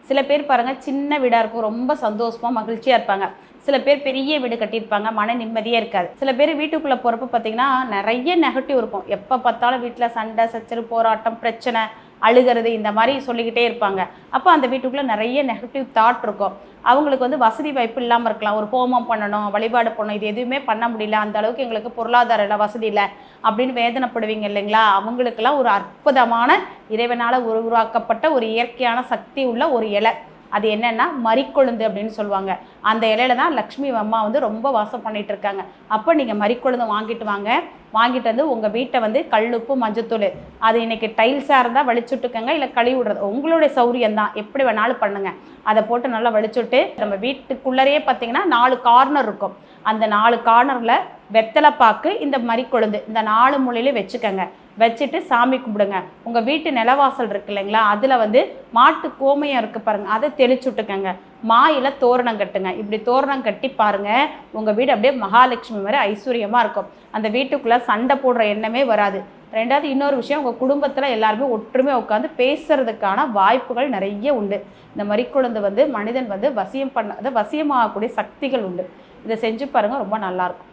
சில பேர் பாருங்கள் சின்ன வீடாக இருக்கும், ரொம்ப சந்தோஷமாக மகிழ்ச்சியாக இருப்பாங்க. சில பேர் பெரிய வீடு கட்டியிருப்பாங்க, மன நிம்மதியே இருக்காது. சில பேர் வீட்டுக்குள்ளே போகிறப்ப பார்த்திங்கன்னா நிறைய நெகட்டிவ் இருக்கும். எப்போ பார்த்தாலும் வீட்டில் சண்டை சச்சரவு, போராட்டம், பிரச்சனை, அழுகிறது, இந்த மாதிரி சொல்லிக்கிட்டே இருப்பாங்க. அப்போ அந்த வீட்டுக்குள்ளே நிறைய நெகட்டிவ் தாட் இருக்கும். அவங்களுக்கு வந்து வசதி வாய்ப்பு இல்லாமல் இருக்கலாம். ஒரு ஹோமம் பண்ணணும், வழிபாடு பண்ணணும், இது எதுவுமே பண்ண முடியல, அந்த அளவுக்கு எங்களுக்கு பொருளாதாரம் இல்லை, வசதி இல்லை அப்படின்னு வேதனைப்படுவீங்க இல்லைங்களா? அவங்களுக்கெல்லாம் ஒரு அற்புதமான இறைவனால் உருவாக்கப்பட்ட ஒரு இயற்கையான சக்தி உள்ள ஒரு இலை. அது என்னென்னா மரிக்கொழுந்து அப்படின்னு சொல்லுவாங்க. அந்த இலையில தான் லக்ஷ்மி அம்மா வந்து ரொம்ப வாசம் பண்ணிகிட்டு இருக்காங்க. அப்போ நீங்கள் மரிக்கொழுந்து வாங்கிட்டு வாங்க. வாங்கிட்டு வந்து உங்கள் வீட்டை வந்து கல்லுப்பு, மஞ்சத்தூள், அது இன்றைக்கி டைல்ஸாக இருந்தால் வலிச்சுட்டுக்கங்க, இல்லை கழுவி விடுறது உங்களுடைய சௌரியம் தான், எப்படி வேணாலும் பண்ணுங்கள். அதை போட்டு நல்லா வலிச்சுட்டு நம்ம வீட்டுக்குள்ளரையே பார்த்திங்கன்னா 4 கார்னர் இருக்கும். அந்த 4 கார்னரில் வெத்தலைப்பாக்கு, இந்த மரிக்கொழுந்து, இந்த 4 மூலையிலையும் வச்சுக்கோங்க. வச்சுட்டு சாமி கும்பிடுங்க. உங்கள் வீட்டு நிலவாசல் இருக்கு இல்லைங்களா, அதில் வந்து மாட்டு கோமையம் இருக்குது பாருங்கள், அதை தெளிச்சுட்டுக்கங்க. மாயில் தோரணம் கட்டுங்க. இப்படி தோரணம் கட்டி பாருங்கள், உங்கள் வீடு அப்படியே மகாலட்சுமி மாதிரி ஐஸ்வர்யமாக இருக்கும். அந்த வீட்டுக்குள்ளே சண்டை போடுற எண்ணமே வராது. ரெண்டாவது இன்னொரு விஷயம், உங்கள் குடும்பத்தில் எல்லாருமே ஒற்றுமையாக உட்காந்து பேசுறதுக்கான வாய்ப்புகள் நிறைய உண்டு. இந்த மரிக்கொழுந்து வந்து மனிதன் வந்து வசியமாகக்கூடிய சக்திகள் உண்டு. இதை செஞ்சு பாருங்கள், ரொம்ப நல்லாயிருக்கும்.